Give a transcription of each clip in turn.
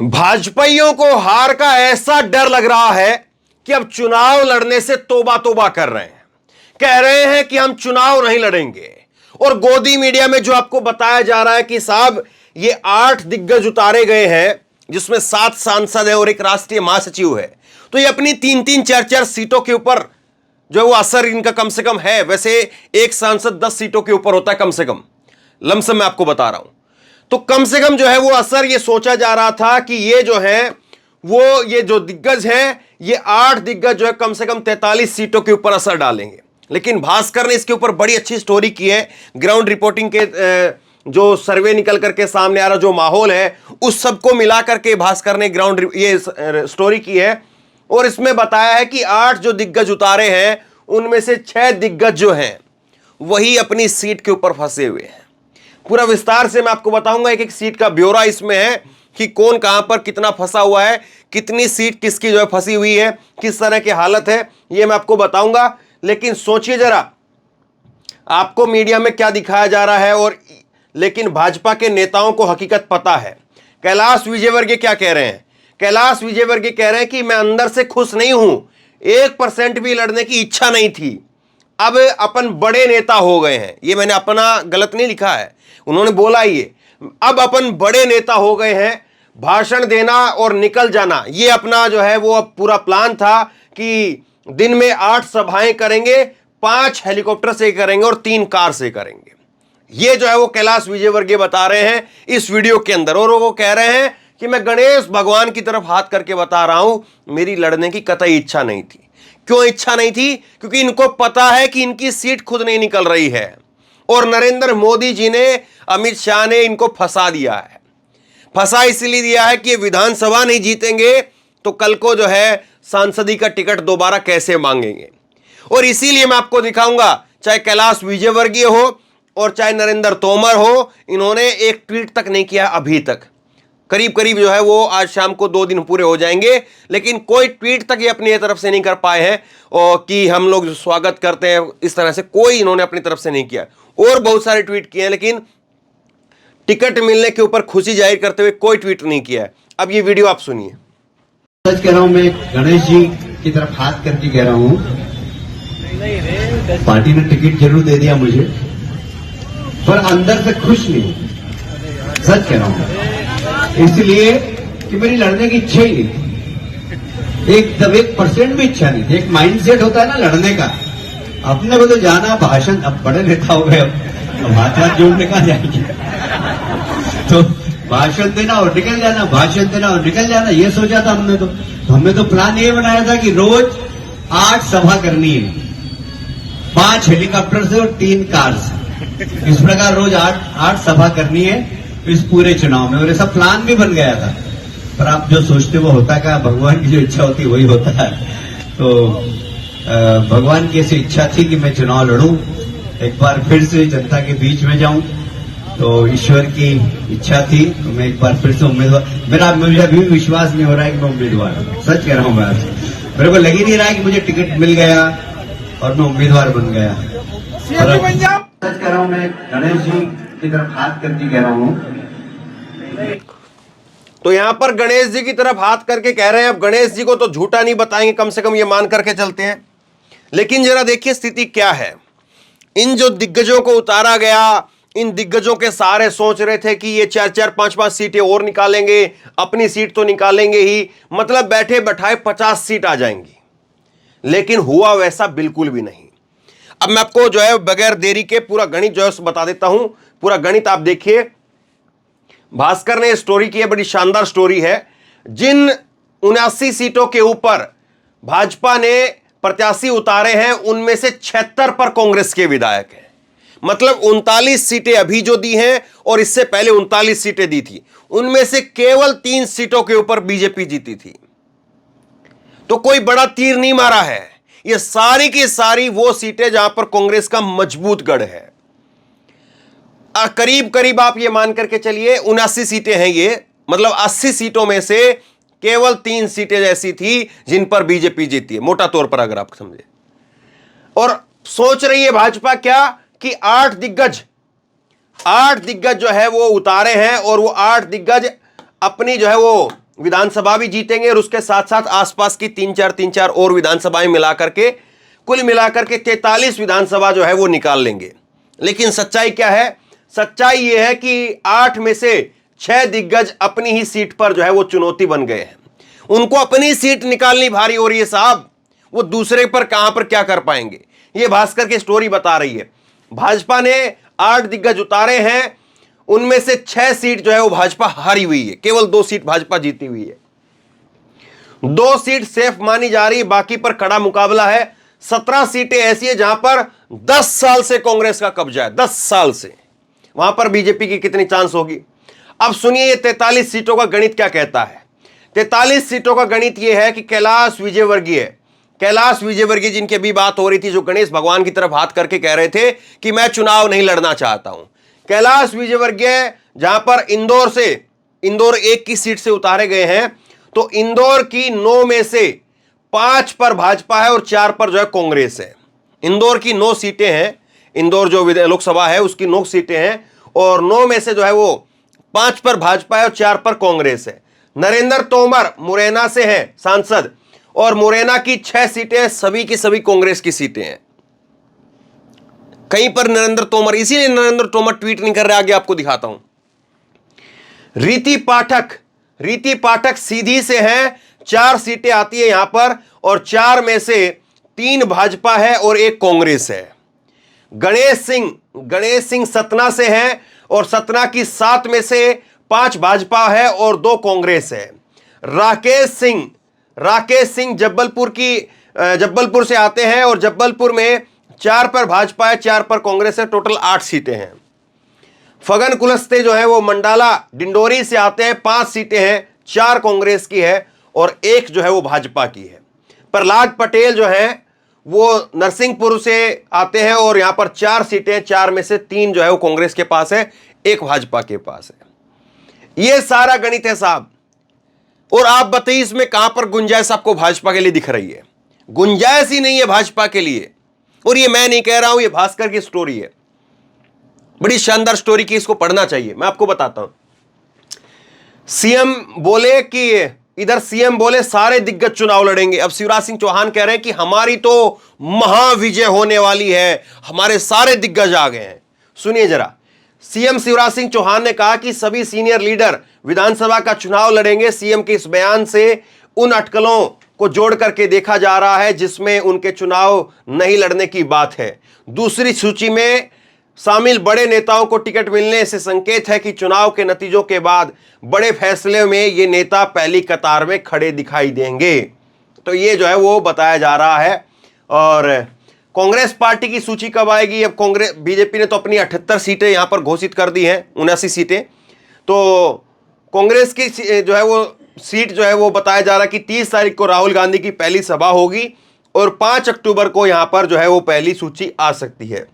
भाजपाइयों को हार का ऐसा डर लग रहा है कि अब चुनाव लड़ने से तौबा तौबा कर रहे हैं। कह रहे हैं कि हम चुनाव नहीं लड़ेंगे। और गोदी मीडिया में जो आपको बताया जा रहा है कि साहब ये 8 दिग्गज उतारे गए हैं, जिसमें 7 सांसद है और एक राष्ट्रीय महासचिव है, तो ये अपनी 3-3 4-4 सीटों के ऊपर जो है वो असर इनका कम से कम है। वैसे एक सांसद 10 सीटों के ऊपर होता है कम से कम, लमसम मैं आपको बता रहा हूं। तो कम से कम जो है वो असर ये सोचा जा रहा था कि ये जो है वो ये जो दिग्गज हैं, ये 8 दिग्गज जो है कम से कम 43 सीटों के ऊपर असर डालेंगे। लेकिन भास्कर ने इसके ऊपर बड़ी अच्छी स्टोरी की है। ग्राउंड रिपोर्टिंग के जो सर्वे निकल करके सामने आ रहा जो माहौल है, उस सबको मिला करके भास्कर ने ग्राउंड ये स्टोरी की है। और इसमें बताया है कि 8 जो दिग्गज उतारे हैं, उनमें से 6 दिग्गज जो हैं वही अपनी सीट के ऊपर फंसे हुए हैं। पूरा विस्तार से मैं आपको बताऊंगा, एक एक सीट का ब्यौरा इसमें है कि कौन कहां पर कितना फंसा हुआ है, कितनी सीट किसकी जो है फंसी हुई है, किस तरह की हालत है, ये मैं आपको बताऊंगा। लेकिन सोचिए जरा, आपको मीडिया में क्या दिखाया जा रहा है, और लेकिन भाजपा के नेताओं को हकीकत पता है। कैलाश विजयवर्गीय क्या कह रहे हैं? कैलाश विजयवर्गीय कह रहे हैं कि मैं अंदर से खुश नहीं हूं, 1% भी लड़ने की इच्छा नहीं थी, अब अपन बड़े नेता हो गए हैं। ये मैंने अपना गलत नहीं लिखा है, उन्होंने बोला ये, अब अपन बड़े नेता हो गए हैं, भाषण देना और निकल जाना ये अपना जो है वो अब पूरा प्लान था कि दिन में 8 सभाएं करेंगे, 5 हेलीकॉप्टर से करेंगे और 3 कार से करेंगे। ये जो है वो कैलाश विजयवर्गीय बता रहे हैं इस वीडियो के अंदर। और वो कह रहे हैं कि मैं गणेश भगवान की तरफ हाथ करके बता रहा हूं, मेरी लड़ने की कतई इच्छा नहीं थी। क्यों इच्छा नहीं थी? क्योंकि इनको पता है कि इनकी सीट खुद नहीं निकल रही है, और नरेंद्र मोदी जी ने, अमित शाह ने इनको फंसा दिया है। फंसा इसलिए दिया है कि ये विधानसभा नहीं जीतेंगे तो कल को जो है सांसदी का टिकट दोबारा कैसे मांगेंगे। और इसीलिए मैं आपको दिखाऊंगा, चाहे कैलाश विजयवर्गीय हो और चाहे नरेंद्र तोमर हो, इन्होंने एक ट्वीट तक नहीं किया अभी तक। करीब करीब जो है वो आज शाम को 2 दिन पूरे हो जाएंगे, लेकिन कोई ट्वीट तक ये अपनी तरफ से नहीं कर पाए हैं और कि हम लोग स्वागत करते हैं, इस तरह से कोई इन्होंने अपनी तरफ से नहीं किया। और बहुत सारे ट्वीट किए हैं, लेकिन टिकट मिलने के ऊपर खुशी जाहिर करते हुए कोई ट्वीट नहीं किया है। अब ये वीडियो आप सुनिए। सच कह रहा हूं, मैं गणेश जी की तरफ हाथ करके कह रहा हूं, पार्टी ने टिकट जरूर दे दिया मुझे, पर अंदर से खुश नहीं। सच कह रहा हूं, इसलिए कि मेरी लड़ने की इच्छा ही नहीं थी, एकदम 1% भी इच्छा नहीं थी। एक माइंडसेट होता है ना लड़ने का, अपने को तो जाना भाषण, अब बड़े नेता हो गए, अब हाथ जोड़ने कहां जाएंगे, तो भाषण देना और निकल जाना, भाषण देना और निकल जाना, ये सोचा था हमने। तो हमने तो प्लान ये बनाया था कि रोज 8 सभा करनी है, 5 हेलीकॉप्टर से और 3 कार से, इस प्रकार रोज 8 सभा करनी है इस पूरे चुनाव में। और ऐसा प्लान भी बन गया था, पर आप जो सोचते वो होता क्या, भगवान की जो इच्छा होती वही होता है। तो भगवान की ऐसी इच्छा थी कि मैं चुनाव लड़ूं, एक बार फिर से जनता के बीच में जाऊं, तो ईश्वर की इच्छा थी, तो मैं एक बार फिर से उम्मीदवार, मुझे अभी भी विश्वास नहीं हो रहा है कि मैं उम्मीदवार हूं। सच कह रहा हूं मैं आज, मेरे को लग ही नहीं रहा है कि मुझे टिकट मिल गया और मैं उम्मीदवार बन गया। सच कह रहा हूं, मैं गणेश जी की तरफ हाथ करके कह रहा हूं। तो यहां पर गणेश जी की तरफ हाथ करके कह रहे हैं। अब गणेश जी को तो झूठा नहीं बताएंगे, कम से कम ये मान करके चलते हैं। लेकिन जरा देखिए स्थिति क्या है। इन जो दिग्गजों को उतारा गया, इन दिग्गजों के सारे सोच रहे थे कि ये 4-4 5-5 सीटें और निकालेंगे, अपनी सीट तो निकालेंगे ही, मतलब बैठे बैठाए 50 सीट आ जाएंगी। लेकिन हुआ वैसा बिल्कुल भी नहीं। अब मैं आपको जो है बगैर देरी के पूरा गणित जो है बता देता हूं। पूरा गणित आप देखिए, भास्कर ने स्टोरी की है, बड़ी शानदार स्टोरी है। जिन 79 सीटों के ऊपर भाजपा ने प्रत्याशी उतारे हैं, उनमें से 76 पर कांग्रेस के विधायक हैं। मतलब 39 सीटें अभी जो दी हैं और इससे पहले 39 सीटें दी थी, उनमें से केवल 3 सीटों के ऊपर बीजेपी जीती थी। तो कोई बड़ा तीर नहीं मारा है, ये सारी की सारी वो सीटें जहां पर कांग्रेस का मजबूत गढ़ है। करीब करीब आप ये मान करके चलिए 79 सीटें हैं ये, मतलब 80 सीटों में से केवल 3 सीटें ऐसी थी जिन पर बीजेपी जीती है, मोटा तौर पर अगर आप समझे। और सोच रही है भाजपा क्या कि 8 दिग्गज जो है वो उतारे हैं, और वो 8 दिग्गज अपनी जो है वो विधानसभा भी जीतेंगे और उसके साथ साथ आसपास की तीन चार और विधानसभाएं मिलाकर के कुल मिलाकर के 43 विधानसभा जो है वो निकाल लेंगे। लेकिन सच्चाई क्या है? सच्चाई यह है कि 8 में से 6 दिग्गज अपनी ही सीट पर जो है वो चुनौती बन गए हैं। उनको अपनी सीट निकालनी भारी हो रही है साहब, वो दूसरे पर कहां पर क्या कर पाएंगे। ये भास्कर की स्टोरी बता रही है। भाजपा ने 8 दिग्गज उतारे हैं, उनमें से 6 सीट जो है वो भाजपा हारी हुई है, केवल 2 सीट भाजपा जीती हुई है। 2 सीट सेफ मानी जा रही है, बाकी पर कड़ा मुकाबला है। 17 सीटें ऐसी है जहां पर 10 साल से कांग्रेस का कब्जा है, 10 साल से। वहां पर बीजेपी की कितनी चांस होगी? अब सुनिए ये 43 सीटों का गणित क्या कहता है। 43 सीटों का गणित यह है कि कैलाश विजयवर्गीय जिनकी अभी बात हो रही थी, जो गणेश भगवान की तरफ हाथ करके कह रहे थे कि मैं चुनाव नहीं लड़ना चाहता हूं, कैलाश विजयवर्गीय जहां पर इंदौर 1 की सीट से उतारे गए हैं, तो इंदौर की 9 में से 5 पर भाजपा है और 4 पर जो है कांग्रेस है। इंदौर की 9 सीटें हैं, इंदौर जो लोकसभा है उसकी 9 सीटें हैं और 9 में से जो है वो 5 पर भाजपा है और 4 पर कांग्रेस है। नरेंद्र तोमर मुरैना से हैं सांसद और मुरैना की 6 सीटें सभी की सभी कांग्रेस की सीटें हैं। कहीं पर नरेंद्र तोमर, इसीलिए नरेंद्र तोमर ट्वीट नहीं कर रहे, आगे आपको दिखाता हूं। रीति पाठक सीधी से हैं, 4 सीटें आती है यहां पर और 4 में से 3 भाजपा है और 1 कांग्रेस है। गणेश सिंह सतना से हैं और सतना की 7 में से 5 भाजपा है और 2 कांग्रेस है। राकेश सिंह जब्बलपुर से आते हैं और जब्बलपुर में 4 पर भाजपा है, 4 पर कांग्रेस है, टोटल 8 सीटें हैं। फगन कुलस्ते जो है वो मंडाला डिंडोरी से आते हैं, 5 सीटें हैं, 4 कांग्रेस की है और 1 जो है वो भाजपा की है। प्रहलाद पटेल जो है वो नरसिंहपुर से आते हैं और यहां पर 4 सीटें, 4 में से 3 जो है वो कांग्रेस के पास है, 1 भाजपा के पास है। यह सारा गणित है साहब। और आप बताइए इसमें कहां पर गुंजाइश आपको भाजपा के लिए दिख रही है? गुंजाइश ही नहीं है भाजपा के लिए। और ये मैं नहीं कह रहा हूं, ये भास्कर की स्टोरी है, बड़ी शानदार स्टोरी की, इसको पढ़ना चाहिए। मैं आपको बताता हूं। सीएम बोले सारे दिग्गज चुनाव लड़ेंगे। अब शिवराज सिंह चौहान कह रहे हैं कि हमारी तो महाविजय होने वाली है, हमारे सारे दिग्गज आ गए हैं। सुनिए जरा, सीएम शिवराज सिंह चौहान ने कहा कि सभी सीनियर लीडर विधानसभा का चुनाव लड़ेंगे। सीएम के इस बयान से उन अटकलों को जोड़ करके देखा जा रहा है जिसमें उनके चुनाव नहीं लड़ने की बात है। दूसरी सूची में शामिल बड़े नेताओं को टिकट मिलने से संकेत है कि चुनाव के नतीजों के बाद बड़े फैसले में ये नेता पहली कतार में खड़े दिखाई देंगे। तो ये जो है वो बताया जा रहा है। और कांग्रेस पार्टी की सूची कब आएगी? अब बीजेपी ने तो अपनी 78 सीटें यहां पर घोषित कर दी हैं, 79 सीटें। तो कांग्रेस की जो है वो सीट जो है वो बताया जा रहा है कि 30 तारीख को राहुल गांधी की पहली सभा होगी और 5 अक्टूबर को यहां पर जो है वो पहली सूची आ सकती है।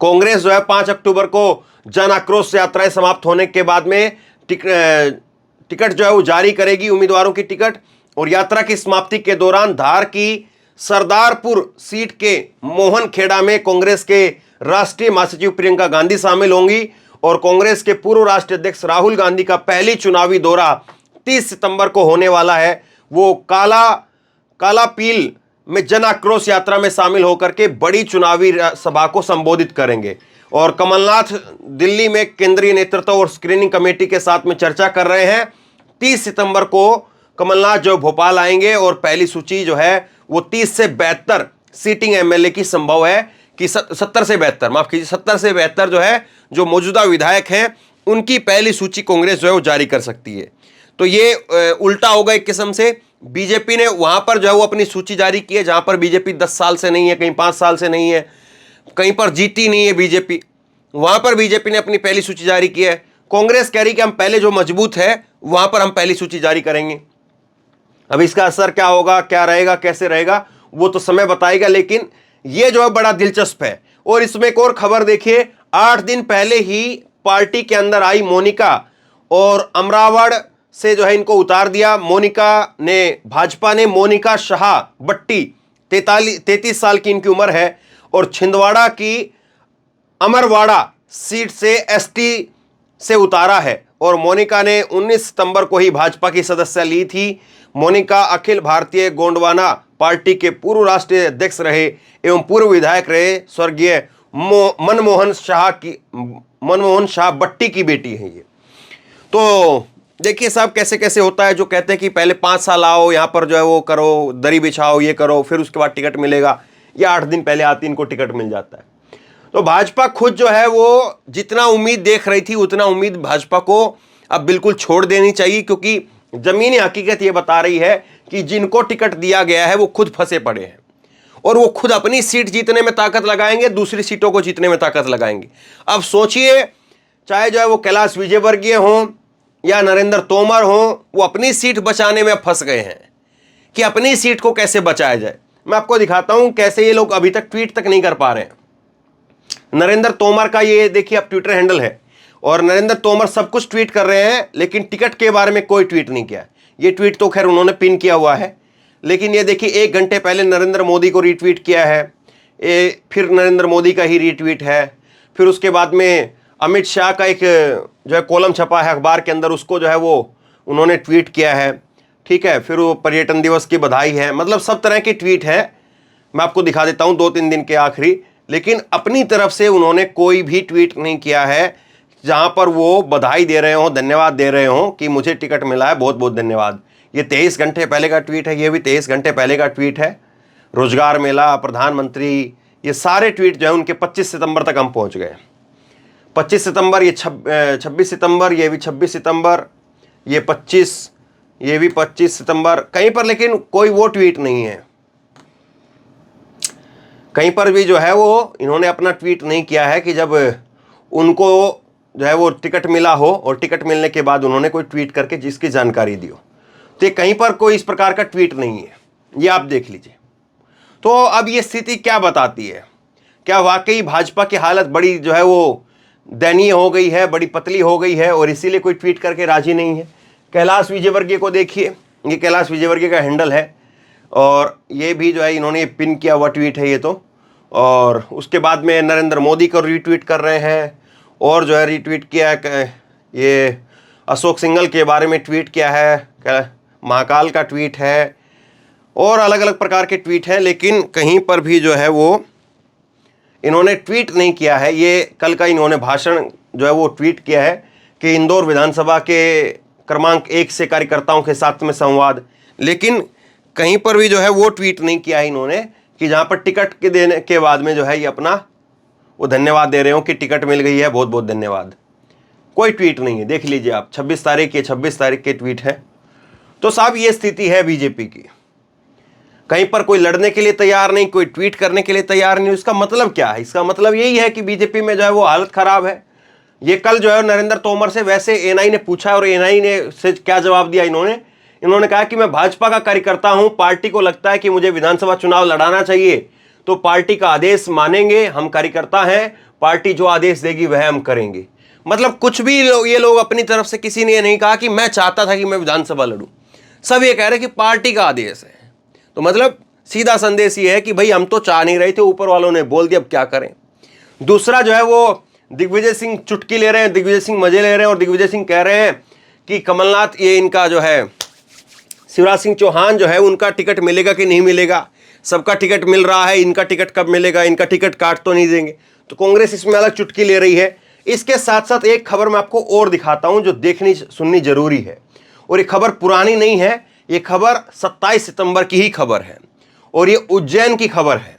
कांग्रेस जो है 5 अक्टूबर को जन आक्रोश यात्राएं समाप्त होने के बाद में टिकट जो है वो जारी करेगी, उम्मीदवारों की टिकट। और यात्रा की समाप्ति के दौरान धार की सरदारपुर सीट के मोहन खेड़ा में कांग्रेस के राष्ट्रीय महासचिव प्रियंका गांधी शामिल होंगी और कांग्रेस के पूर्व राष्ट्रीय अध्यक्ष राहुल गांधी का पहली चुनावी दौरा 30 सितंबर को होने वाला है। वो काला पील में जन आक्रोश यात्रा में शामिल होकर के बड़ी चुनावी सभा को संबोधित करेंगे। और कमलनाथ दिल्ली में केंद्रीय नेतृत्व और स्क्रीनिंग कमेटी के साथ में चर्चा कर रहे हैं। 30 सितंबर को कमलनाथ जो भोपाल आएंगे और पहली सूची जो है वो 30 से 72 सीटिंग एमएलए की संभव है कि 70 से 72, माफ कीजिए 70 से 72 जो है जो मौजूदा विधायक हैं उनकी पहली सूची कांग्रेस जो है वो जारी कर सकती है। तो ये उल्टा होगा एक किस्म से। बीजेपी ने वहां पर जो है वो अपनी सूची जारी की है जहां पर बीजेपी 10 साल से नहीं है, कहीं 5 साल से नहीं है, कहीं पर जीती नहीं है बीजेपी, वहां पर बीजेपी ने अपनी पहली सूची जारी की है। कांग्रेस कह रही कि हम पहले जो मजबूत है वहां पर हम पहली सूची जारी करेंगे। अब इसका असर क्या होगा, क्या रहेगा, कैसे रहेगा, वो तो समय बताएगा। लेकिन यह जो है बड़ा दिलचस्प है। और इसमें एक और खबर देखिए, 8 दिन पहले ही पार्टी के अंदर आई मोनिका और अमरावड़ से जो है इनको उतार दिया। भाजपा ने मोनिका शाह बट्टी 33 साल की इनकी उम्र है और छिंदवाड़ा की अमरवाड़ा सीट से एसटी से उतारा है और मोनिका ने 19 सितंबर को ही भाजपा की सदस्यता ली थी। मोनिका अखिल भारतीय गोंडवाना पार्टी के पूर्व राष्ट्रीय अध्यक्ष रहे एवं पूर्व विधायक रहे स्वर्गीय मनमोहन शाह बट्टी की बेटी है ये। तो देखिए साहब कैसे कैसे होता है, जो कहते हैं कि पहले 5 साल आओ यहाँ पर जो है वो करो, दरी बिछाओ, ये करो, फिर उसके बाद टिकट मिलेगा, या 8 दिन पहले आती इनको टिकट मिल जाता है। तो भाजपा खुद जो है वो जितना उम्मीद देख रही थी उतना उम्मीद भाजपा को अब बिल्कुल छोड़ देनी चाहिए, क्योंकि जमीनी हकीकत ये बता रही है कि जिनको टिकट दिया गया है वो खुद फंसे पड़े हैं और वो खुद अपनी सीट जीतने में ताकत लगाएंगे, दूसरी सीटों को जीतने में ताकत लगाएंगे। अब सोचिए, चाहे जो है वो कैलाश विजयवर्गीय हों या नरेंद्र तोमर हों, वो अपनी सीट बचाने में फंस गए हैं कि अपनी सीट को कैसे बचाया जाए। मैं आपको दिखाता हूं कैसे ये लोग अभी तक ट्वीट तक नहीं कर पा रहे हैं। नरेंद्र तोमर का ये देखिए अब ट्विटर हैंडल है और नरेंद्र तोमर सब कुछ ट्वीट कर रहे हैं, लेकिन टिकट के बारे में कोई ट्वीट नहीं किया। ये ट्वीट तो खैर उन्होंने पिन किया हुआ है, लेकिन ये देखिए 1 घंटे पहले नरेंद्र मोदी को रीट्वीट किया है, फिर नरेंद्र मोदी का ही रीट्वीट है, फिर उसके बाद में अमित शाह का एक जो है कॉलम छपा है अखबार के अंदर, उसको जो है वो उन्होंने ट्वीट किया है, ठीक है। फिर वो पर्यटन दिवस की बधाई है, मतलब सब तरह के ट्वीट है। मैं आपको दिखा देता हूँ 2-3 दिन के आखिरी, लेकिन अपनी तरफ से उन्होंने कोई भी ट्वीट नहीं किया है जहाँ पर वो बधाई दे रहे हों, धन्यवाद दे रहे हों कि मुझे टिकट मिला है, बहुत बहुत धन्यवाद। ये 23 घंटे पहले का ट्वीट है, ये भी 23 घंटे पहले का ट्वीट है। रोजगार मेला, प्रधानमंत्री, ये सारे ट्वीट जो है उनके 25 सितंबर तक हम पहुँच गए। 25 सितंबर, ये 26 सितंबर, ये भी 26 सितंबर, ये 25, ये भी 25 सितंबर, कहीं पर लेकिन कोई वो ट्वीट नहीं है। कहीं पर भी जो है वो इन्होंने अपना ट्वीट नहीं किया है कि जब उनको जो है वो टिकट मिला हो और टिकट मिलने के बाद उन्होंने कोई ट्वीट करके जिसकी जानकारी दी हो। तो कहीं पर कोई इस प्रकार का ट्वीट नहीं है, ये आप देख लीजिए। तो अब ये स्थिति क्या बताती है? क्या वाकई भाजपा की हालत बड़ी जो है वो दयनीय हो गई है, बड़ी पतली हो गई है और इसीलिए कोई ट्वीट करके राजी नहीं है? कैलाश विजयवर्गीय को देखिए, ये कैलाश विजयवर्गीय का हैंडल है और ये भी जो है इन्होंने पिन किया हुआ ट्वीट है ये तो। और उसके बाद में नरेंद्र मोदी को रीट्वीट कर रहे हैं और जो है रीट्वीट किया है, ये अशोक सिंघल के बारे में ट्वीट किया है, महाकाल का ट्वीट है और अलग अलग प्रकार के ट्वीट हैं, लेकिन कहीं पर भी जो है वो इन्होंने ट्वीट नहीं किया है। ये कल का इन्होंने भाषण जो है वो ट्वीट किया है कि इंदौर विधानसभा के क्रमांक 1 से कार्यकर्ताओं के साथ में संवाद, लेकिन कहीं पर भी जो है वो ट्वीट नहीं किया है इन्होंने कि जहाँ पर टिकट के देने के बाद में जो है ये अपना वो धन्यवाद दे रहे हो कि टिकट मिल गई है, बहुत बहुत धन्यवाद। कोई ट्वीट नहीं है, देख लीजिए आप, 26 तारीख के ट्वीट है। तो साहब ये स्थिति है बीजेपी की, कहीं पर कोई लड़ने के लिए तैयार नहीं, कोई ट्वीट करने के लिए तैयार नहीं। इसका मतलब क्या है? इसका मतलब यही है कि बीजेपी में जो है वो हालत खराब है। ये कल जो है नरेंद्र तोमर से वैसे एनआई ने पूछा और एनआई ने से क्या जवाब दिया इन्होंने कहा कि मैं भाजपा का कार्यकर्ता हूं, पार्टी को लगता है कि मुझे विधानसभा चुनाव लड़ाना चाहिए तो पार्टी का आदेश मानेंगे, हम कार्यकर्ता हैं, पार्टी जो आदेश देगी वह हम करेंगे। मतलब कुछ भी ये लोग अपनी तरफ से किसी ने नहीं कहा कि मैं चाहता था कि मैं विधानसभा लड़ूं, सब ये कह रहे कि पार्टी का आदेश है। तो मतलब सीधा संदेश ये है कि भाई हम तो चाह नहीं रहे थे, ऊपर वालों ने बोल दिया, अब क्या करें। दूसरा जो है वो दिग्विजय सिंह चुटकी ले रहे हैं, दिग्विजय सिंह मजे ले रहे हैं और दिग्विजय सिंह कह रहे हैं कि कमलनाथ, ये इनका जो है शिवराज सिंह चौहान जो है उनका टिकट मिलेगा कि नहीं मिलेगा, सबका टिकट मिल रहा है, इनका टिकट कब मिलेगा, इनका टिकट काट तो नहीं देंगे। तो कांग्रेस इसमें अलग चुटकी ले रही है। इसके साथ साथ एक खबर मैं आपको और दिखाता हूं जो देखनी सुननी जरूरी है, और ये खबर पुरानी नहीं है, ये खबर 27 सितंबर की ही खबर है और ये उज्जैन की खबर है,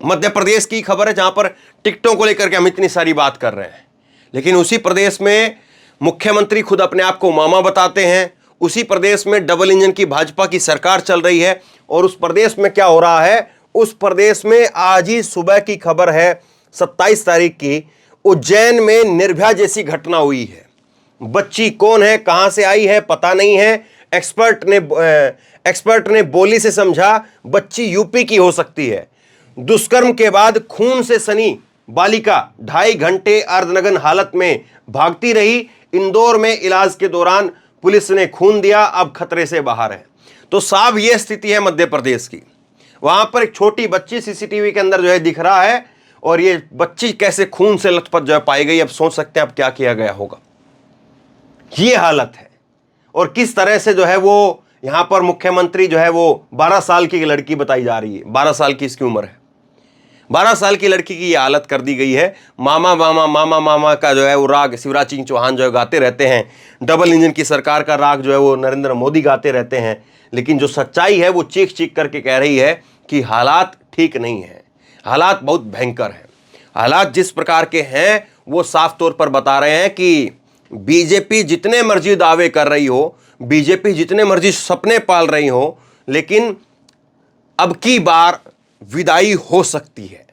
मध्य प्रदेश की खबर है, जहां पर टिकटों को लेकर के हम इतनी सारी बात कर रहे हैं। लेकिन उसी प्रदेश में मुख्यमंत्री खुद अपने आप को मामा बताते हैं, उसी प्रदेश में डबल इंजन की भाजपा की सरकार चल रही है। और उस प्रदेश में क्या हो रहा है? उस प्रदेश में आज ही सुबह की खबर है 27 तारीख की, उज्जैन में निर्भया जैसी घटना हुई है। बच्ची कौन है, कहां से आई है, पता नहीं है। एक्सपर्ट ने बोली से समझा बच्ची यूपी की हो सकती है। दुष्कर्म के बाद खून से सनी बालिका 2.5 घंटे अर्धनग्न हालत में भागती रही। इंदौर में इलाज के दौरान पुलिस ने खून दिया, अब खतरे से बाहर है। तो साहब ये स्थिति है मध्य प्रदेश की। वहां पर एक छोटी बच्ची सीसीटीवी के अंदर जो है दिख रहा है और ये बच्ची कैसे खून से लथपथ जो है पाई गई। अब सोच सकते हैं अब क्या किया गया होगा। ये हालत है। और किस तरह से जो है वो यहां पर मुख्यमंत्री जो है वो 12 साल की लड़की बताई जा रही है, 12 साल की इसकी उम्र है, 12 साल की लड़की की ये हालत कर दी गई है। मामा मामा मामा मामा का जो है वो राग शिवराज सिंह चौहान जो है गाते रहते हैं, डबल इंजन की सरकार का राग जो है वो नरेंद्र मोदी गाते रहते हैं, लेकिन जो सच्चाई है वो चीख चीख करके कह रही है कि हालात ठीक नहीं है, हालात बहुत भयंकर हैं। हालात जिस प्रकार के हैं वो साफ तौर पर बता रहे हैं कि बीजेपी जितने मर्जी दावे कर रही हो, बीजेपी जितने मर्जी सपने पाल रही हो, लेकिन अब की बार विदाई हो सकती है,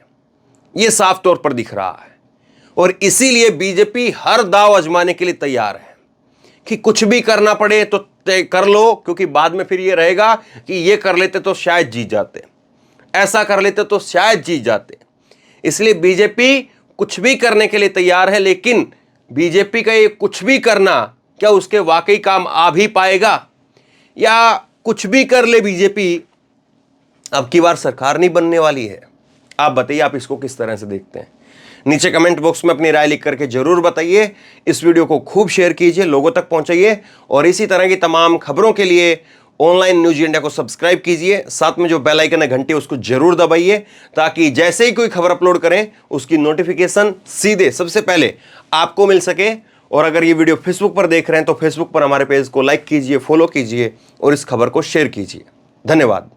यह साफ तौर पर दिख रहा है। और इसीलिए बीजेपी हर दांव आजमाने के लिए तैयार है कि कुछ भी करना पड़े तो तय कर लो, क्योंकि बाद में फिर यह रहेगा कि यह कर लेते तो शायद जीत जाते, ऐसा कर लेते तो शायद जीत जाते। इसलिए बीजेपी कुछ भी करने के लिए तैयार है, लेकिन बीजेपी का ये कुछ भी करना क्या उसके वाकई काम आ भी पाएगा, या कुछ भी कर ले बीजेपी अब की बार सरकार नहीं बनने वाली है? आप बताइए, आप इसको किस तरह से देखते हैं? नीचे कमेंट बॉक्स में अपनी राय लिख करके जरूर बताइए। इस वीडियो को खूब शेयर कीजिए, लोगों तक पहुंचाइए, और इसी तरह की तमाम खबरों के लिए ऑनलाइन न्यूज इंडिया को सब्सक्राइब कीजिए। साथ में जो बेल आइकन है घंटी उसको जरूर दबाइए, ताकि जैसे ही कोई खबर अपलोड करें उसकी नोटिफिकेशन सीधे सबसे पहले आपको मिल सके। और अगर ये वीडियो फेसबुक पर देख रहे हैं तो फेसबुक पर हमारे पेज को लाइक कीजिए, फॉलो कीजिए और इस खबर को शेयर कीजिए। धन्यवाद।